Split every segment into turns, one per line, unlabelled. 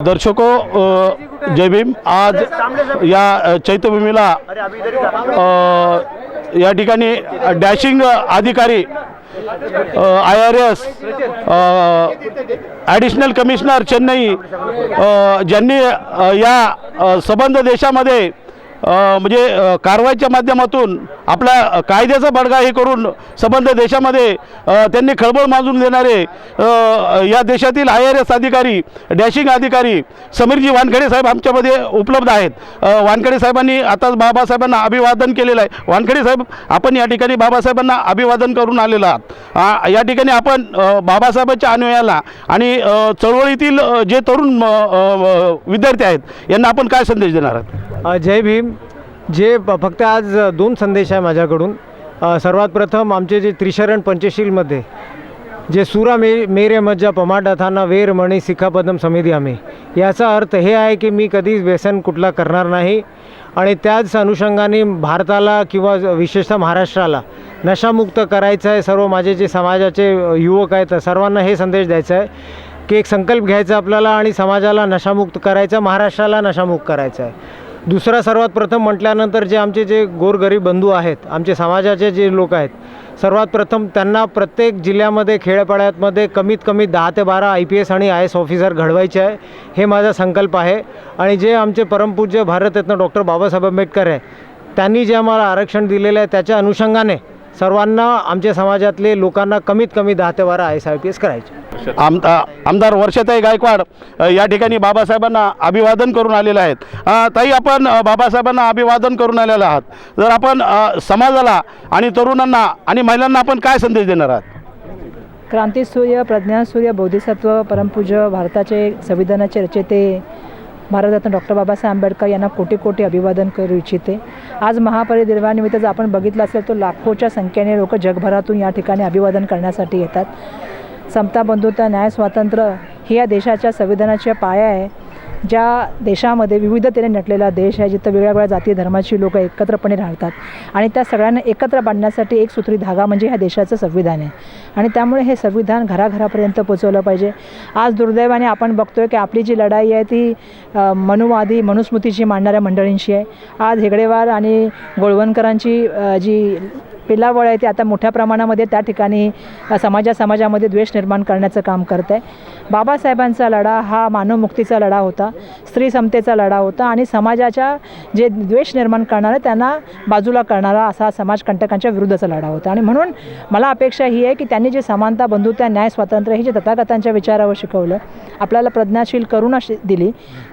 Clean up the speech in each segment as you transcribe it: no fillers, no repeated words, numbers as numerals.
दर्शकों जय भीम। आज या चैत्यभूमीला या ठिकाणी डॅशिंग अधिकारी IRS ॲडिशनल कमिशनर चेन्नई ज्यांनी या संबंध देशामध्ये म्हणजे कारवाईच्या माध्यमातून आपला कायद्याचा बडगा हे करून संबंध देशामध्ये त्यांनी खळबळ माजून देणारे या देशातील IRS अधिकारी डॅशिंग अधिकारी समीरजी वानखेडे साहेब आमच्यामध्ये उपलब्ध आहेत। वानखेडे साहेबांनी आताच बाबासाहेबांना अभिवादन केलेलं आहे। वानखेडे साहेब, आपण या ठिकाणी बाबासाहेबांना अभिवादन करून आलेला आहात। या ठिकाणी आपण बाबासाहेबांच्या अनुयायाला आणि चळवळीतील जे तरुण विद्यार्थी आहेत यांना आपण काय संदेश देणार आहात?
जय भीम। जे फक्त आज दोन संदेश आहे माझ्याकडून। सर्वात प्रथम आमचे जे त्रिशरण पंचशीलमध्ये जे सुरा मेरे मज्जा पमाडा थाना वेर मणी सिखापदम समिधी आम्ही, याचा अर्थ हे आहे की मी कधीच व्यसन कुठला करणार नाही आणि त्याच अनुषंगाने भारताला किंवा विशेषतः महाराष्ट्राला नशामुक्त करायचं आहे। सर्व माझे जे समाजाचे युवक आहेत सर्वांना हे संदेश द्यायचा आहे की एक संकल्प घ्यायचा आपल्याला आणि समाजाला नशामुक्त करायचा, महाराष्ट्राला नशामुक्त करायचं आहे। दुसरा, सर्वात प्रथम म्हटल्यानंतर जे आमचे जे गोरगरीब बंधू आहेत, आमचे समाजाचे जे लोक आहेत, सर्वात प्रथम त्यांना प्रत्येक जिल्ह्यामध्ये खेड्यापाड्यामध्ये कमीत कमी 10 ते 12 IPS आणि IS ऑफिसर घडवायचे आहे, हे माझा संकल्प आहे। आणि जे आमचे परमपूज्य भारतरत्न डॉक्टर बाबासाहेब आंबेडकर आहे, त्यांनी जे आम्हाला आरक्षण दिलेलं आहे त्याच्या अनुषंगाने सर्वांना आमच्या समाजातले लोकांना कमीत कमी 10 ते 12 IS IPS करायचे।
आमदार वर्षाताई गायकवाड या ठिकाणी बाबासाहेबांना अभिवादन करून आलेले आहेत। ताई, आपण बाबासाहेबांना अभिवादन करून आलेले आहात, जर आपण समाजाला आणि तरुणांना आणि महिलांना आपण काय संदेश देणार आहात?
क्रांतीसूर्य, प्रज्ञासूर्य, बोधिसत्व, परमपूज्य भारताचे संविधानाचे रचयिते भारतरत्न डॉक्टर बाबासाहेब आंबेडकर यांना कोटी कोटी अभिवादन करू इच्छिते। आज महापरिनिर्वाणानिमित्त जर आपण बघितलं असेल तर लाखोच्या संख्येने लोक जगभरातून या ठिकाणी अभिवादन करण्यासाठी येतात। समता, बंधुता, न्याय, स्वातंत्र्य ही या देशाच्या संविधानाच्या पाया आहे। ज्या देशामध्ये विविधतेने नटलेला देश आहे, जिथं वेगवेगळ्या जाती धर्माची लोक एकत्रपणे राहतात आणि त्या सगळ्यांना एकत्र बांधण्यासाठी एक सूत्री धागा म्हणजे ह्या देशाचं संविधान आहे आणि त्यामुळे हे संविधान घराघरापर्यंत पोचवलं पाहिजे। आज दुर्दैवाने आपण बघतोय की आपली जी लढाई आहे ती मनुवादी मनुस्मृतीची मांडणाऱ्या मंडळींशी आहे। आज हेगडेवार आणि गोळवणकरांची जी पिलावळ आहे ती आता मोठ्या प्रमाणामध्ये त्या ठिकाणी समाजामध्ये द्वेष निर्माण करण्याचं काम करत आहे। बाबासाहेबांचा लढा हा मानवमुक्तीचा लढा होता, स्त्री समतेचा लढा होता आणि समाजाच्या जे द्वेष निर्माण करणारे त्यांना बाजूला करणारा असा समाजकंटकांच्या विरुद्धचा लढा होता। आणि म्हणून मला अपेक्षा ही आहे की त्यांनी जे समानता, बंधुता, न्याय, स्वातंत्र्य हे जे तथागतांच्या विचारावर शिकवलं, आपल्याला प्रज्ञाशील करुणा दिली,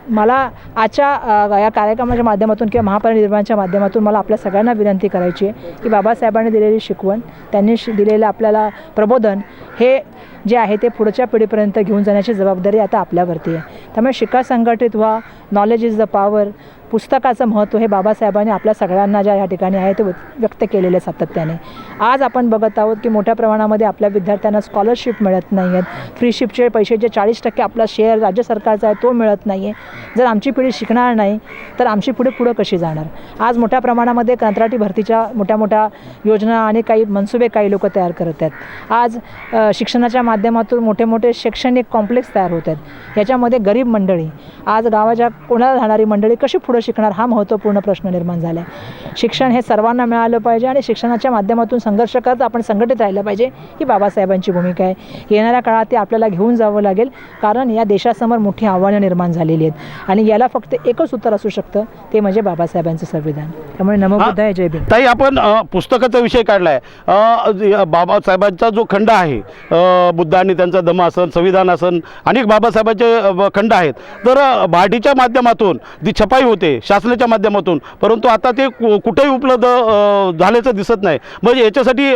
मला आजच्या या कार्यक्रमाच्या माध्यमातून किंवा महापरिनिर्वाणाच्या माध्यमातून मला आपल्या सगळ्यांना विनंती करायची आहे की बाबासाहेबांनी दिलेली शिकवण, त्यांनी दिलेलं आपल्याला प्रबोधन हे जे आहे ते पुढच्या पिढीपर्यंत घेऊन जाण्याची जबाबदारी आता आपल्यावरती आहे। त्यामुळे शिका, संघटित व्हा, नॉलेज इज द पॉवर, पुस्तकाचं महत्त्व हे बाबासाहेबांनी आपल्या सगळ्यांना ज्या या ठिकाणी आहे ते व्यक्त केलेले सातत्याने। आज आपण बघत आहोत की मोठ्या प्रमाणामध्ये आपल्या विद्यार्थ्यांना स्कॉलरशिप मिळत नाही आहेत, फ्रीशिपचे पैसे जे 40% आपला शेअर राज्य सरकारचा आहे तो मिळत नाही आहे। जर आमची पिढी शिकणार नाही तर आमची पिढी पुढं कशी जाणार? आज मोठ्या प्रमाणामध्ये कंत्राटी भरतीच्या मोठ्या योजना आणि काही मनसुबे काही लोक तयार करत आहेत। आज शिक्षणाच्या माध्यमातून मोठे शैक्षणिक कॉम्प्लेक्स तयार होत आहेत। याच्यामध्ये गरीब मंडळी, आज गावाच्या कोणाला राहणारी मंडळी कशी पुढे शिकणार हा महत्त्वपूर्ण प्रश्न निर्माण झाला आहे। शिक्षण हे सर्वांना मिळालं पाहिजे आणि शिक्षणाच्या माध्यमातून संघर्ष करत आपण संघटित राहिलं पाहिजे ही बाबासाहेबांची भूमिका आहे। येणाऱ्या काळात ते आपल्याला घेऊन जावं लागेल, कारण या देशासमोर मोठी आव्हानं निर्माण झालेली आहेत आणि याला फक्त एकच उत्तर असू शकतं, ते म्हणजे बाबासाहेबांचं संविधान। त्यामुळे नमो बुद्धाय, जय भीम।
ताई, आपण पुस्तकाचा विषय काढलाय, बाबासाहेबांचा जो खंड आहे, बुद्ध आणि त्यांचा धम्म असन, संविधान असन, अनेक बाबासाहेबांचे खंड आहेत, तर भाटीच्या माध्यमातून ती छपाई होते शासनाच्या माध्यमातून, परंतु आता ते कुठेही उपलब्ध झाल्याचं दिसत नाही। म्हणजे याच्यासाठी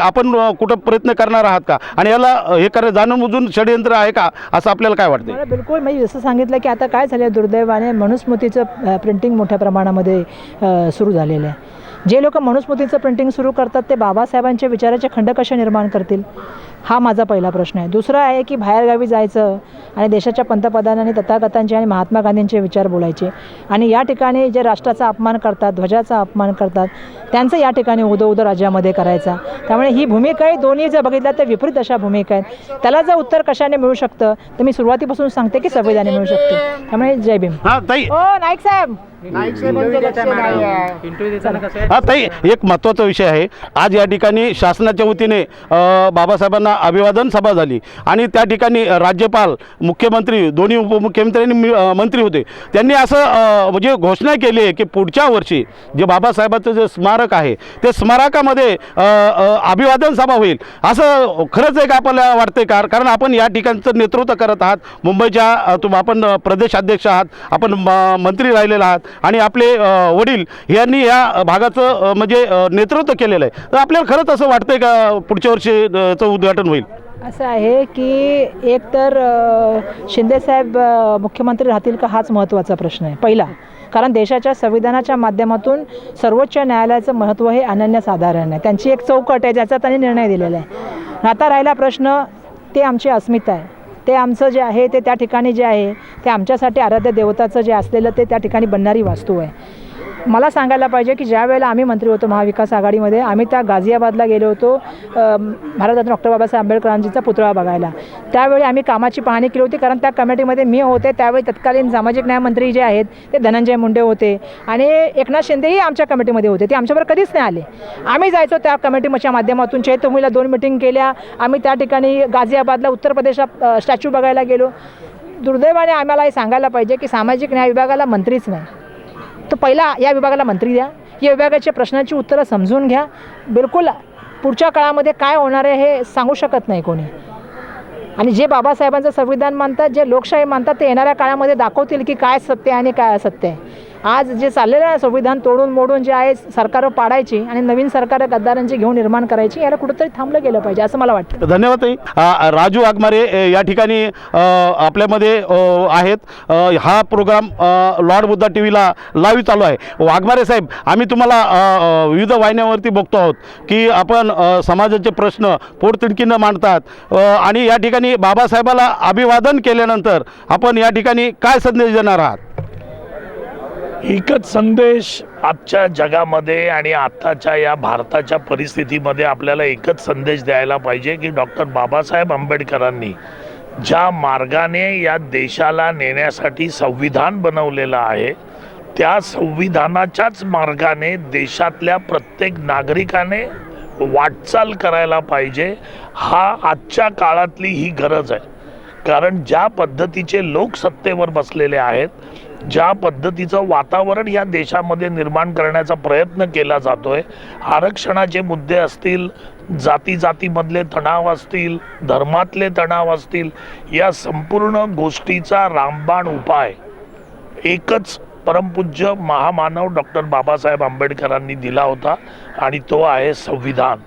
आपण कुठं प्रयत्न करणार आहात का आणि याला हे जाणून बुजून षडयंत्र आहे का असं आपल्याला काय वाटतं?
मला बिलकुल, म्हणजे जसं सांगितलं की आता काय झालं, दुर्दैवाने मनुस्मृतीचं प्रिंटिंग मोठ्या प्रमाणामध्ये सुरू झालेलं आहे जे लोक मनुस्मृतीचं प्रिंटिंग सुरू करतात ते बाबासाहेबांच्या विचाराचे खंड कसे निर्माण करतील, हा माझा पहिला प्रश्न आहे. दुसरा आहे की बाहेरगावी जायचं आणि देशाच्या पंतप्रधानांनी तथागतांचे आणि महात्मा गांधींचे विचार बोलायचे आणि या ठिकाणी जे राष्ट्राचा अपमान करतात, ध्वजाचा अपमान करतात, त्यांचं या ठिकाणी उदो राज्यामध्ये करायचा. त्यामुळे ही भूमिका आहे, दोन्ही जर बघितलं तर विपरीत अशा भूमिका आहेत. त्याला जर उत्तर कशाने मिळू शकतं तर मी सुरुवातीपासून सांगते की संविधानाने मिळू शकते. त्यामुळे जय भीम.
हां ताई,
नाईक साहेब
हा ताई, एक महत्त्वाचा विषय आहे. आज या ठिकाणी शासनाच्या वतीने बाबासाहेबांना अभिवादन सभा झाली आणि त्या ठिकाणी राज्यपाल, मुख्यमंत्री, दोन्ही उपमुख्यमंत्री मंत्री होते. त्यांनी असं म्हणजे घोषणा केली आहे की पुढच्या वर्षी जे बाबासाहेबांचं जे स्मारक आहे ते स्मारकामध्ये अभिवादन सभा होईल. असं खरंच एक आपल्याला वाटते का? कारण आपण या ठिकाणचं नेतृत्व करत आहात, मुंबईच्या आपण प्रदेशाध्यक्ष आहात, आपण मंत्री राहिलेला आहात आणि आपले वडील यांनी या भागाचं म्हणजे नेतृत्व केलेलं आहे. तर आपल्याला खरंच असं वाटतंय का पुढच्या वर्षीचं उद्घाटन होईल?
असं आहे की एक तर शिंदेसाहेब मुख्यमंत्री राहतील का हाच महत्त्वाचा प्रश्न आहे पहिला. कारण देशाच्या संविधानाच्या माध्यमातून सर्वोच्च न्यायालयाचं महत्त्व हे अनन्यसाधारण आहे. त्यांची एक चौकट आहे ज्याचा त्यांनी निर्णय दिलेला आहे. आता राहिला प्रश्न, ते आमची अस्मिता आहे, ते आमचं जे आहे ते त्या ठिकाणी जे आहे ते आमच्यासाठी आराध्य देवताचं जे असलेलं ते त्या ठिकाणी बनणारी वास्तू आहे. मला सांगायला पाहिजे की ज्या वेळेला आम्ही मंत्री होतो महाविकास आघाडीमध्ये, आम्ही त्या गाझियाबादला गेलो होतो भारतरत्न डॉक्टर बाबासाहेब आंबेडकरांचा पुतळा बघायला. त्यावेळी आम्ही कामाची पाहणी केली होती कारण त्या कमिटीमध्ये मी होते. त्यावेळी तत्कालीन सामाजिक न्याय मंत्री जे आहेत ते धनंजय मुंडे होते आणि एकनाथ शिंदेही आमच्या कमिटीमध्ये होते. ते आमच्याबरोबर कधीच नाही आले. आम्ही जायचो त्या कमिटीच्या माध्यमातून. चैत्यभूमीला 2 मिटिंग केल्या आम्ही. त्या ठिकाणी गाझियाबादला उत्तर प्रदेशात स्टॅच्यू बघायला गेलो. दुर्दैवाने आम्हाला हे सांगायला पाहिजे की सामाजिक न्याय विभागाला मंत्रीच नाही. तर पहिला या विभागाला मंत्री द्या, या विभागाच्या प्रश्नांची उत्तरं समजून घ्या. बिलकुल पुढच्या काळामध्ये काय होणार आहे हे सांगू शकत नाही कोणी. आणि जे बाबासाहेबांचं संविधान मानतात, जे लोकशाही मानतात, ते येणाऱ्या काळामध्ये दाखवतील की काय सत्य आहे आणि काय असत्य आहे. आज जे चाललेलं आहे संविधान तोडून मोडून जे आहे सरकारं पाडायची आणि नवीन सरकार गद्दारांची घेऊन निर्माण करायची, याला कुठंतरी थांबलं गेलं पाहिजे असं मला वाटतं.
धन्यवाद ताई. राजू वाघमारे या ठिकाणी आपल्यामध्ये आहेत. हा प्रोग्राम लॉर्ड बुद्धा टी व्हीला लाईव्ह चालू आहे. वाघमारे साहेब, आम्ही तुम्हाला विविध वाहिन्यांवरती बघतो आहोत की आपण समाजाचे प्रश्न पोटतिडकीनं मांडतात आणि या ठिकाणी बाबासाहेबाला अभिवादन केल्यानंतर आपण या ठिकाणी काय संदेश देणार आहात?
एकच संदेश आजच्या जगामध्ये आणि आत्ताच्या या भारताच्या परिस्थितीमध्ये आपल्याला एकच संदेश द्यायला पाहिजे की डॉक्टर बाबासाहेब आंबेडकरांनी ज्या मार्गाने या देशाला नेण्यासाठी संविधान बनवलेलं आहे त्या संविधानाच्याच मार्गाने देशातल्या प्रत्येक नागरिकाने वाटचाल करायला पाहिजे. हा आजच्या काळातली ही गरज आहे. कारण ज्या पद्धतीचे लोक सत्तेवर बसलेले आहेत, ज्या पद्धतीचं वातावरण या देशामध्ये निर्माण करण्याचा प्रयत्न केला जातोय, आरक्षणाचे मुद्दे असतील, जातीमधले तणाव असतील, धर्मातले तणाव असतील, या संपूर्ण गोष्टीचा रामबाण उपाय एकच परमपूज्य महामानव डॉक्टर बाबासाहेब आंबेडकरांनी दिला होता आणि तो आहे संविधान.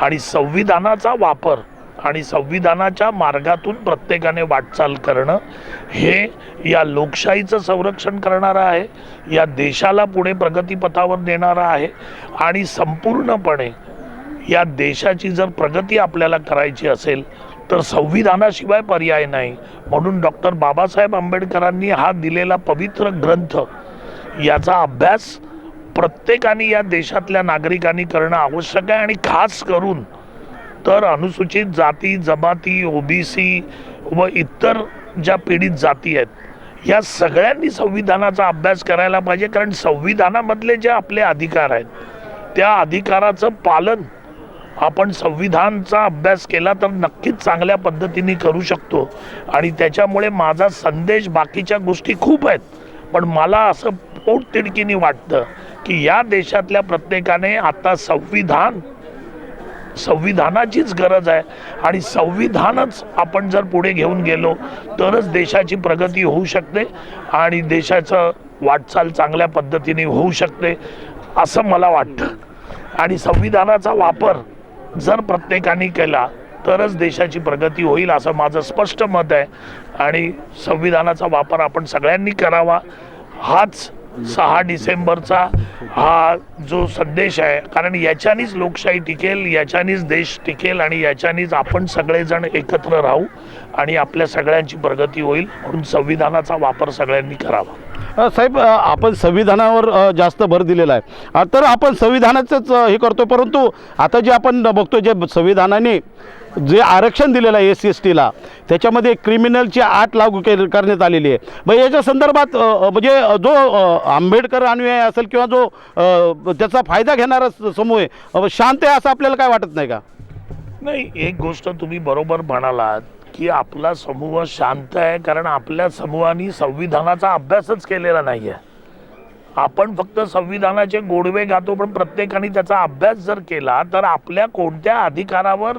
आणि संविधानाचा वापर आणि संविधानाच्या मार्गातून प्रत्येकाने वाटचाल करणं हे या लोकशाहीचं संरक्षण करणारं आहे, या देशाला पुढे प्रगतीपथावर नेणारं आहे. आणि संपूर्णपणे या देशाची जर प्रगती आपल्याला करायची असेल तर संविधानाशिवाय पर्याय नाही. म्हणून डॉक्टर बाबासाहेब आंबेडकरांनी हा दिलेला पवित्र ग्रंथ याचा अभ्यास प्रत्येकाने या देशातल्या नागरिकांनी करणं आवश्यक आहे. आणि खास करून तर अनुसूचित जाती, जमाती, ओबीसी व इतर ज्या पीडित जाती आहेत या सगळ्यांनी संविधानाचा अभ्यास करायला पाहिजे. कारण संविधानामधले जे आपले अधिकार आहेत त्या अधिकाराचं पालन आपण संविधानचा अभ्यास केला तर नक्कीच चांगल्या पद्धतीने करू शकतो. आणि त्याच्यामुळे माझा संदेश, बाकीच्या गोष्टी खूप आहेत पण मला असं पोटतिडकीने वाटतं की या देशातल्या प्रत्येकाने आता संविधानाचीच गरज आहे. आणि संविधानच आपण जर पुढे घेऊन गेलो तरच देशाची प्रगती होऊ शकते आणि देशाचं वाटचाल चांगल्या पद्धतीने होऊ शकते असं मला वाटतं. आणि संविधानाचा वापर जर प्रत्येकाने केला तरच देशाची प्रगती होईल असं माझं स्पष्ट मत आहे. आणि संविधानाचा वापर आपण सगळ्यांनी करावा हाच 6 डिसेंबरचा हा जो संदेश आहे, कारण याच्यानेच लोकशाही टिकेल, याच्यानेच देश टिकेल आणि याच्यानेच आपण सगळेजण एकत्र राहू आणि आपल्या सगळ्यांची प्रगती होईल. म्हणून संविधानाचा वापर सगळ्यांनी करावा.
साहेब, आपण संविधानावर जास्त भर दिलेला आहे, तर आपण संविधानाचंच हे करतो, परंतु आता जे आपण बघतो, जे संविधानाने जे आरक्षण दिलेलं आहे SC/STला, त्याच्यामध्ये क्रिमिनलची 8 लागू करण्यात आलेली आहे. मग याच्या संदर्भात म्हणजे जो आंबेडकर अनुयायी असेल किंवा जो त्याचा फायदा घेणारा समूह आहे, शांत आहे असं आपल्याला काय वाटत नाही का?
नाही, एक गोष्ट तुम्ही बरोबर म्हणालात की आपला समूह शांत आहे, कारण आपल्या समूहाने संविधानाचा अभ्यासच केलेला नाही आहे. आपण फक्त संविधानाचे गोडवे गातो, पण प्रत्येकाने त्याचा अभ्यास जर केला तर आपल्या कोणत्या अधिकारावर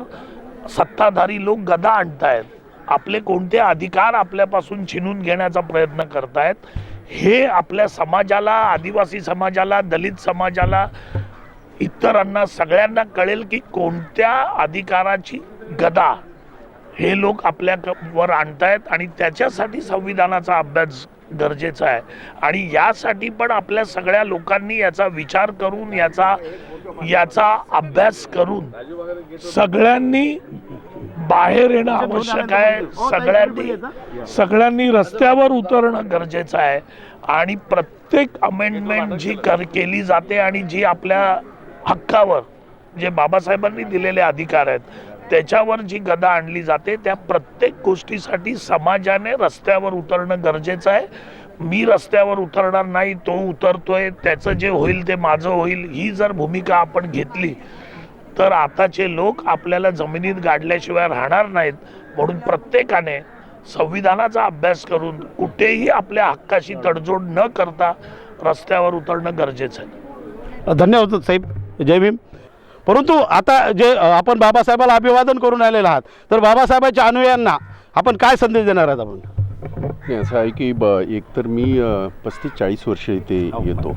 सत्ताधारी लोक गदा आणतायत, आपले कोणते अधिकार आपल्यापासून छिनून घेण्याचा प्रयत्न करतायत, हे आपल्या समाजाला, आदिवासी समाजाला, दलित समाजाला, इतरांना सगळ्यांना कळेल की कोणत्या अधिकाराची गदा हे लोक आपल्यावर आणतायत. आणि त्याच्यासाठी संविधानाचा अभ्यास गरजेचा आहे. आणि यासाठी पण आपल्या सगळ्या लोकांनी याचा विचार करून, याचा अभ्यास करून सगळ्यांनी बाहेर येणं आवश्यक आहे. सगळ्यांनी रस्त्यावर उतरणं गरजेचं आहे. आणि प्रत्येक अमेंडमेंट जी केली जाते आणि जी आपल्या हक्कावर, जे बाबासाहेबांनी दिलेले अधिकार आहेत, त्याच्यावर जी गदा आणली जाते, त्या प्रत्येक गोष्टीसाठी समाजाने रस्त्यावर उतरणं गरजेचं आहे. मी रस्त्यावर उतरणार नाही, तो उतरतोय, त्याचं जे होईल ते माझं होईल, ही जर भूमिका आपण घेतली तर आताचे लोक आपल्याला जमिनीत गाडल्याशिवाय राहणार नाहीत. म्हणून प्रत्येकाने संविधानाचा अभ्यास करून कुठेही आपल्या हक्काशी तडजोड न करता रस्त्यावर उतरणं गरजेचं आहे.
धन्यवाद साहेब, जय भीम. परंतु आता जे आपण बाबासाहेबाला अभिवादन करून आलेला आहात, तर बाबासाहेबांच्या अनुयायांना आपण काय संदेश देणार आहात? आपण
नाही, असं आहे की एकतर मी 35-40 वर्ष इथे येतो,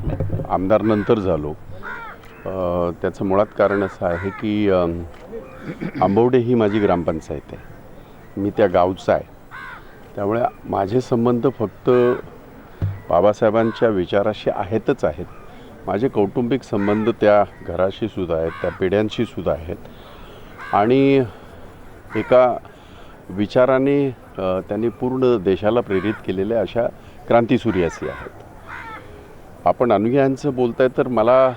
आमदार नंतर झालो. त्याचं मुळात कारण असं आहे की आंबवडे ही माझी ग्रामपंचायत आहे, मी त्या गावचा आहे. त्यामुळे माझे संबंध फक्त बाबासाहेबांच्या विचाराशी आहेतच आहेत. माझे कौटुंबिक संबंध त्या घराशी सुद्धा आहेत, त्या पिढ्यांशी सुद्धा आहेत. आणि एका विचाराने त्यांनी पूर्ण देशाला प्रेरित केलेल्या अशा क्रांतिसूर्यासी आहेत. आपण अनुयायांचं बोलताय, तर मला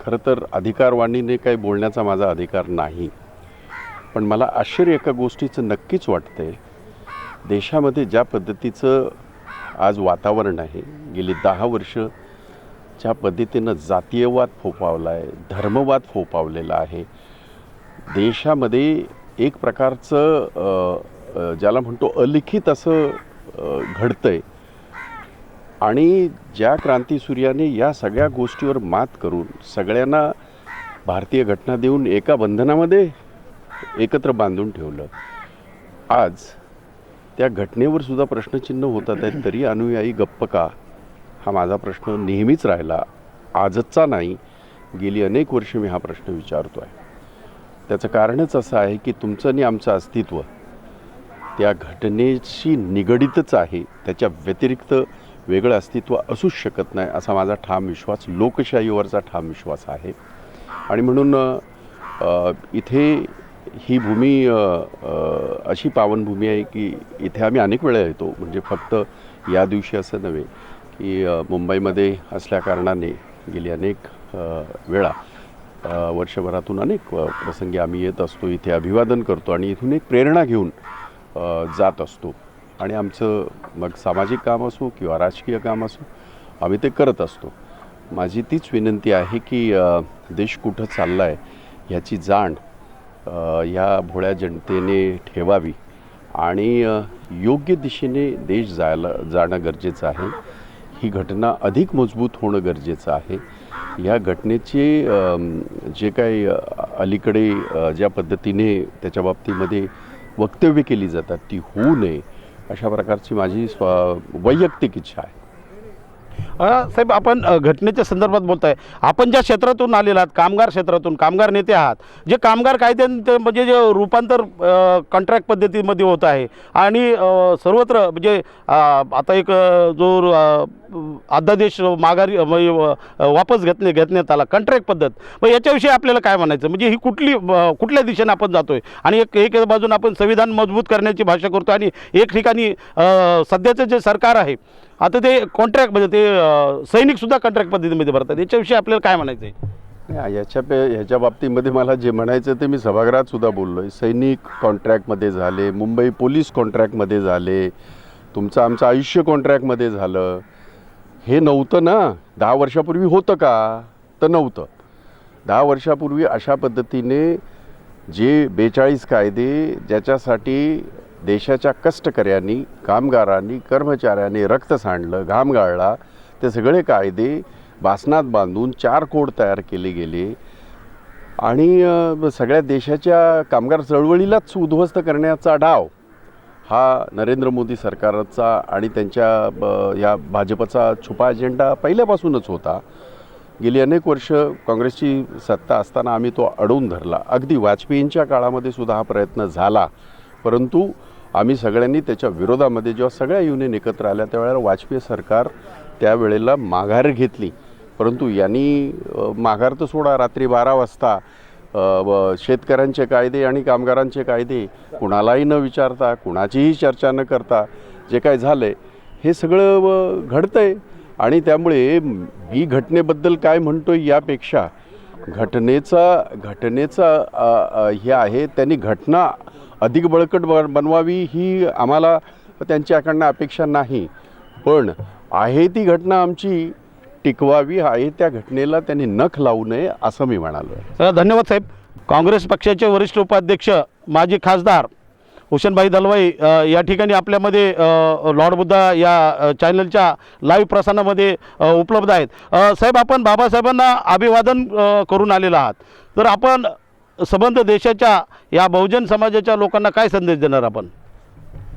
खरं तर अधिकारवाणीने काही बोलण्याचा माझा अधिकार नाही. पण मला आश्चर्य एका गोष्टीचं नक्कीच वाटतंय, देशामध्ये ज्या पद्धतीचं आज वातावरण आहे, गेली 10 वर्ष ज्या पद्धतीनं जातीयवाद फोफावला आहे, धर्मवाद फोफावलेला आहे, देशामध्ये एक प्रकारचं ज्याला म्हणतो अलिखित असं घडतंय. आणि ज्या क्रांतिसूर्याने या सगळ्या गोष्टीवर मात करून सगळ्यांना भारतीय घटना देऊन एका बंधनामध्ये एकत्र बांधून ठेवलं, आज त्या घटनेवर सुद्धा प्रश्नचिन्ह होतात आहेत, तरी अनुयायी गप्प का, हा माझा प्रश्न नेहमीच राहिला, आजचा नाही. गेली अनेक वर्ष मी हा प्रश्न विचारतो आहे. त्याचं कारणच असं आहे की तुमचं आणि आमचं अस्तित्व त्या घटनेशी निगडीतच आहे, त्याच्या व्यतिरिक्त वेगळं अस्तित्व असूच शकत नाही, असा माझा ठाम विश्वास, लोकशाहीवरचा ठाम विश्वास आहे. आणि म्हणून इथे ही भूमी अशी पावनभूमी आहे की इथे आम्ही अनेक वेळा येतो. म्हणजे फक्त या दिवशी असं नव्हे की मुंबईमध्ये असल्याकारणाने गेली अनेक वेळा वर्षभरातून अनेक प्रसंगी आम्ही येत असतो, इथे अभिवादन करतो आणि इथून एक प्रेरणा घेऊन जात असतो. आणि आमचं मग सामाजिक काम असो किंवा राजकीय काम असो, आम्ही ते करत असतो. माझी तीच विनंती आहे की देश कुठं चालला आहे ह्याची जाण या भोळ्या जनतेने ठेवावी आणि योग्य दिशेने देश जाणं गरजेचं आहे. ही घटना अधिक मजबूत होणं गरजेचं आहे. या घटनेचे जे काही अलीकडे ज्या पद्धतीने त्याच्या बाबतीमध्ये वक्तव्य केली जातात ती होऊ नये, अशा प्रकारची माझी वैयक्तिक इच्छा आहे.
साहेब आपण घटनेच्या संदर्भात बोलताय. आपण ज्या क्षेत्रातून आलेला आहात, कामगार क्षेत्रातून कामगार नेते आहात, जे कामगार कायद्यांचे म्हणजे जे रूपांतर कॉन्ट्रॅक्ट पद्धतीमध्ये होत आहे आणि सर्वत्र म्हणजे आता एक जो अध्यादेश माघारी वापस घेण्यात आला कॉन्ट्रॅक्ट पद्धत, मग याच्याविषयी आपल्याला काय म्हणायचं? म्हणजे ही कुठल्या दिशेने आपण जातोय आणि एक बाजून आपण संविधान मजबूत करण्याची भाषा करतो आणि एक ठिकाणी सध्याचं जे सरकार आहे आता ते कॉन्ट्रॅक्ट म्हणजे ते सैनिकसुद्धा कॉन्ट्रॅक्ट पद्धतीमध्ये भरतात. याच्याविषयी आपल्याला काय म्हणायचं आहे?
ह्याच्या बाबतीमध्ये मला जे म्हणायचं ते मी सभागृहात सुद्धा बोललो आहे. सैनिक कॉन्ट्रॅक्टमध्ये झाले, मुंबई पोलीस कॉन्ट्रॅक्टमध्ये झाले, तुमचं आमचं आयुष्य कॉन्ट्रॅक्टमध्ये झालं. हे नव्हतं ना 10 वर्षापूर्वी. होतं का? तर नव्हतं. 10 वर्षापूर्वी अशा पद्धतीने जे 42 कायदे ज्याच्यासाठी देशाच्या कष्टकऱ्यांनी, कामगारांनी, कर्मचाऱ्यांनी रक्त सांडलं, घाम गाळला, ते सगळे कायदे बासनात बांधून 4 कोड तयार केले गेले आणि सगळ्या देशाच्या कामगार चळवळीलाच उद्ध्वस्त करण्याचा डाव हा नरेंद्र मोदी सरकारचा आणि त्यांच्या या भाजपचा छुपा अजेंडा पहिल्यापासूनच होता. गेली अनेक वर्ष काँग्रेसची सत्ता असताना आम्ही तो अडवून धरला. अगदी वाजपेयींच्या काळामध्ये सुद्धा हा प्रयत्न झाला, परंतु आम्ही सगळ्यांनी त्याच्या विरोधामध्ये जेव्हा सगळ्या युनियन एकत्र आल्या त्यावेळेला वाजपेयी सरकार त्यावेळेला माघार घेतली. परंतु यांनी माघार तर सोडा, रात्री 12 वाजता शेतकऱ्यांचे कायदे आणि कामगारांचे कायदे कुणालाही न विचारता, कुणाचीही चर्चा न करता जे काय झालं हे सगळं घडतं आहे. आणि त्यामुळे मी घटनेबद्दल काय म्हणतो यापेक्षा घटनेचा हे आहे, त्यांनी घटना अधिक बळकट बनवावी ही आम्हाला त्यांच्याकडनं अपेक्षा नाही, पण आहे ती घटना आमची टिकवावी, आहे त्या घटनेला त्यांनी नख लावू नये असं मी म्हणालो.
धन्यवाद साहेब. काँग्रेस पक्षाचे वरिष्ठ उपाध्यक्ष माजी खासदार हुसेनभाई दलवाई या ठिकाणी आपल्यामध्ये लॉर्ड बुद्धा या चॅनलच्या लाईव्ह प्रसारणामध्ये उपलब्ध आहेत. साहेब, आपण बाबासाहेबांना अभिवादन करून आलेला आहात, तर आपण संबंध देशाच्या या बहुजन समाजाच्या लोकांना काय संदेश देणार? आपण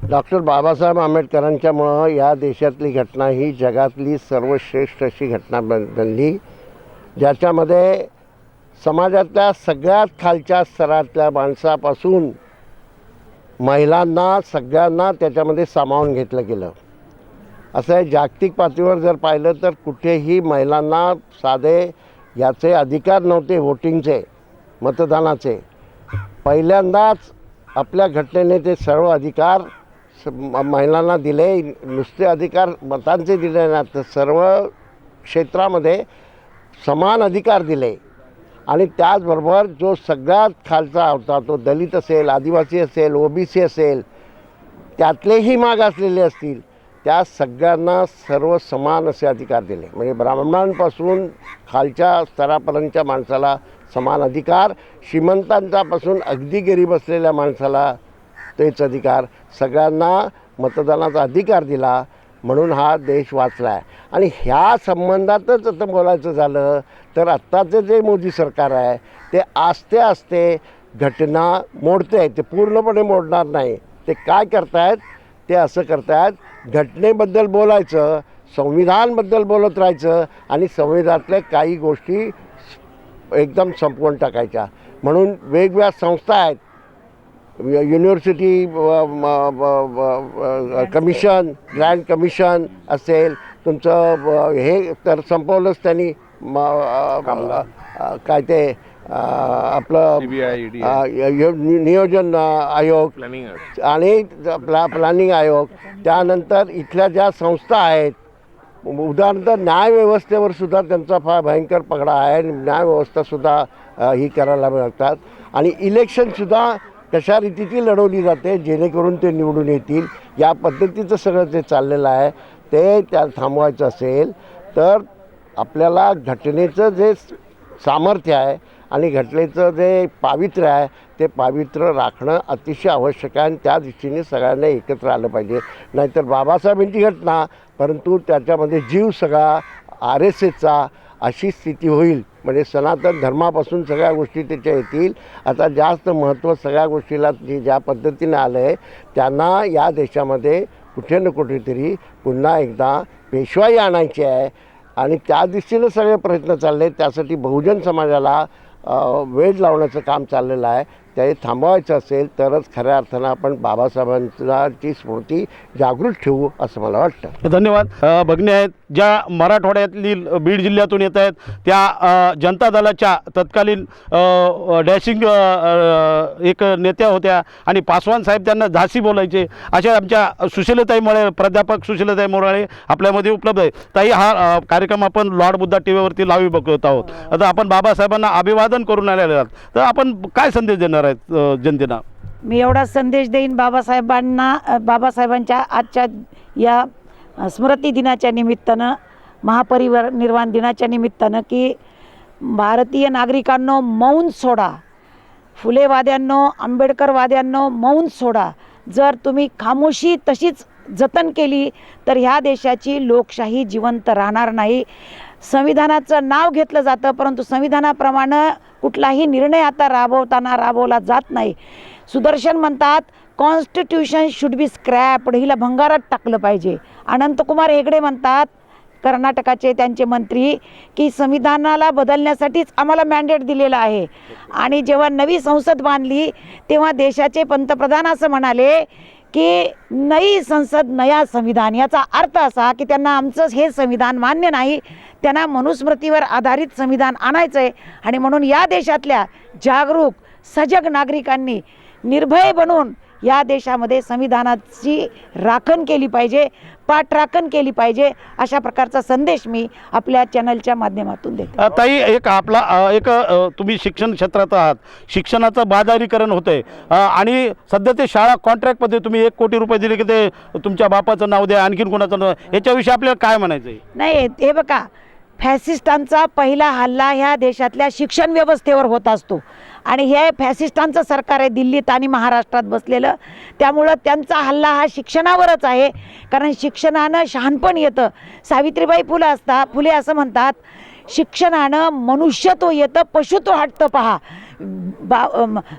डॉक्टर बाबासाहेब आंबेडकरांच्यामुळं या देशातली घटना ही जगातली सर्वश्रेष्ठ अशी घटना बनली, ज्याच्यामध्ये समाजातल्या सगळ्यात खालच्या स्तरातल्या माणसापासून महिलांना सगळ्यांना त्याच्यामध्ये सामावून घेतलं गेलं. असं आहे, जागतिक पातळीवर जर पाहिलं तर कुठेही महिलांना साधे याचे अधिकार नव्हते, वोटिंगचे, मतदानाचे. पहिल्यांदाच आपल्या घटनेने ते सर्व अधिकार महिलांना दिले. नुसते अधिकार मतांचे दिले नाही, तर सर्व क्षेत्रामध्ये समान अधिकार दिले. आणि त्याचबरोबर जो सगळ्यात खालचा होता, तो दलित असेल, आदिवासी असेल, OBC असेल, त्यातलेही मागासलेले असतील, त्या सगळ्यांना सर्व समान असे अधिकार दिले. म्हणजे ब्राह्मणांपासून खालच्या स्तरापर्यंतच्या माणसाला समान अधिकार, श्रीमंतांच्यापासून अगदी गरीब असलेल्या माणसाला तेच अधिकार, सगळ्यांना मतदानाचा अधिकार दिला. म्हणून हा देश वाचला आहे. आणि ह्या संबंधातच आता बोलायचं झालं तर आत्ताचं जे मोदी सरकार आहे ते आस्ते आस्ते घटना मोडते आहे. ते पूर्णपणे मोडणार नाही. ते काय करतायत, ते असं करतायत, घटनेबद्दल बोलायचं, संविधानबद्दल बोलत राहायचं आणि संविधानातल्या काही गोष्टी एकदम संपवून टाकायच्या. म्हणून वेगवेगळ्या संस्था आहेत, युनिव्हर्सिटी कमिशन, ग्रँड कमिशन असेल, तुमचं हे तर संपवलंच त्यांनी, काय ते आपलं नियोजन आयोग आणि प्लॅनिंग आयोग. त्यानंतर इथल्या ज्या संस्था आहेत, उदाहरणार्थ न्यायव्यवस्थेवर सुद्धा त्यांचा फार भयंकर पगडा आहे. न्यायव्यवस्थासुद्धा ही करायला लागतात. आणि इलेक्शनसुद्धा कशा रीतीची लढवली जाते जेणेकरून ते निवडून येतील, या पद्धतीचं सगळं ते चाललेलं आहे. ते त्या थांबवायचं असेल तर आपल्याला घटनेचं जे सामर्थ्य आहे आणि घटनेचं जे पावित्र्य आहे ते पावित्र्य राखणं अतिशय आवश्यक आहे. आणि त्या दृष्टीने सगळ्यांना एकत्र आलं पाहिजे. नाहीतर बाबासाहेबांची घटना, परंतु त्याच्यामध्ये जीव सगळा RSSचा, अशी स्थिती होईल. म्हणजे सनातन धर्मापासून सगळ्या गोष्टी त्याच्या येतील. आता जास्त महत्त्व सगळ्या गोष्टीला ज्या पद्धतीने आलं आहे, त्यांना या देशामध्ये कुठे ना कुठेतरी पुन्हा एकदा पेशवाई आणायची आहे. आणि त्या दृष्टीनं सगळे प्रयत्न चालले. त्यासाठी बहुजन समाजाला वेळ लावण्याचं काम चाललेलं आहे. ते थांबवायचं असेल तरच खऱ्या अर्थानं आपण बाबासाहेबांची स्मृती जागृत ठेवू असं मला वाटतं.
धन्यवाद. भगिनी आहेत ज्या मराठवाड्यातील बीड जिल्ह्यातून येत आहेत, त्या जनता दलाच्या तत्कालीन डॅशिंग एक नेत्या होत्या आणि पासवान साहेब त्यांना झाशी बोलायचे. अशा आमच्या सुशीलताई मोरे, प्राध्यापक सुशीलताई मोरे आपल्यामध्ये उपलब्ध आहे. ताई, हा कार्यक्रम आपण लॉर्ड बुद्धा टी व्हीवरती लाईव्ह बघत आहोत. आता आपण बाबासाहेबांना अभिवादन करून आलेले आहात, तर आपण काय संदेश देणार आहेत जनतेला?
मी एवढा संदेश देईन बाबासाहेबांच्या आजच्या या स्मृती दिनाच्या निमित्तानं, महापरिनिर्वाण दिनाच्या निमित्तानं, की भारतीय नागरिकांनो मौन सोडा. फुलेवाद्यांनो, आंबेडकरवाद्यांनो मौन सोडा. जर तुम्ही खामोशी तशीच जतन केली तर ह्या देशाची लोकशाही जिवंत राहणार नाही. संविधानाचं नाव घेतलं जातं, परंतु संविधानाप्रमाणे कुठलाही निर्णय आता राबवला जात नाही. सुदर्शन म्हणतात कॉन्स्टिट्यूशन शुड बी स्क्रॅप्ड, हिला भंगारात टाकलं पाहिजे. अनंतकुमार हेगडे म्हणतात, कर्नाटकाचे त्यांचे मंत्री, की संविधानाला बदलण्यासाठीच आम्हाला मॅन्डेट दिलेलं आहे. आणि जेव्हा नवी संसद बांधली तेव्हा देशाचे पंतप्रधान असं म्हणाले की नई संसद नया संविधान. याचा अर्थ असा की त्यांना आमचं हे संविधान मान्य नाही, त्यांना मनुस्मृतीवर आधारित संविधान आणायचं आहे. आणि म्हणून या देशातल्या जागरूक सजग नागरिकांनी निर्भय बनून या देशामध्ये संविधानाची राखण केली पाहिजे, पाठराखण केली पाहिजे. अशा प्रकारचा संदेश मी आपल्या चॅनलच्या माध्यमातून देते.
ताई, तुम्ही शिक्षण क्षेत्रात आहात, शिक्षणाचं बाजारीकरण होतंय आणि सध्या ते शाळा कॉन्ट्रॅक्टमध्ये तुम्ही 1 कोटी रुपये दिले की ते तुमच्या बापाचं नाव द्या, आणखीन कोणाचं नाव, याच्याविषयी आपल्याला काय म्हणायचं आहे?
नाही, हे बघा, फॅसिस्टांचा पहिला हल्ला ह्या देशातल्या शिक्षण व्यवस्थेवर होत असतो आणि हे फॅसिस्टांचं सरकार आहे दिल्लीत आणि महाराष्ट्रात बसलेलं. त्यामुळं त्यांचा हल्ला हा शिक्षणावरच आहे, कारण शिक्षणानं शहाणपण येतं. सावित्रीबाई फुले असं म्हणतात, शिक्षणानं मनुष्यत्व येतं, पशुत्व हटतं पहा.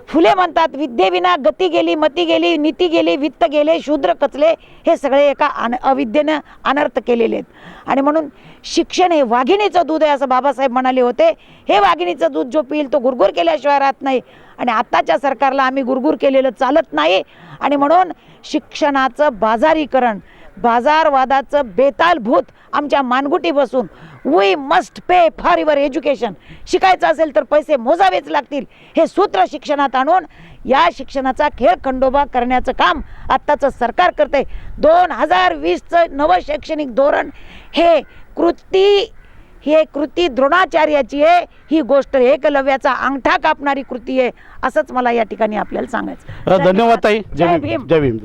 फुले म्हणतात, विद्येविना गती गेली, मती गेली, नीती गेली, वित्त गेले, शूद्र कचले. हे सगळे एका अविद्येनं अनर्थ केलेले आहेत. आणि म्हणून शिक्षण हे वाघिणीचं दूध आहे असं बाबासाहेब म्हणाले होते. हे वाघिणीचं दूध जो पिईल तो गुरगुर केल्याशिवाय राहत नाही. आणि आत्ताच्या सरकारला आम्ही गुरगुर केलेलं चालत नाही. आणि म्हणून शिक्षणाचं बाजारीकरण, बाजारवादाचं बेताल भूत आमच्या मानगुटी बसून, we must pay for your education, शिकायचं असेल तर पैसे मोजावेच लागतील, हे सूत्र शिक्षणात आणून या शिक्षणाचा खेळ खंडोबा करण्याचं काम आत्ताचं सरकार करते. 2020चं नवं शैक्षणिक धोरण हे कृती द्रोणाचार्याची आहे. ही गोष्ट एकलव्याचा अंगठा कापणारी कृती आहे, असंच मला या ठिकाणी आपल्याला सांगायचं.
धन्यवाद ताई.
जय भीम.
जय भीम.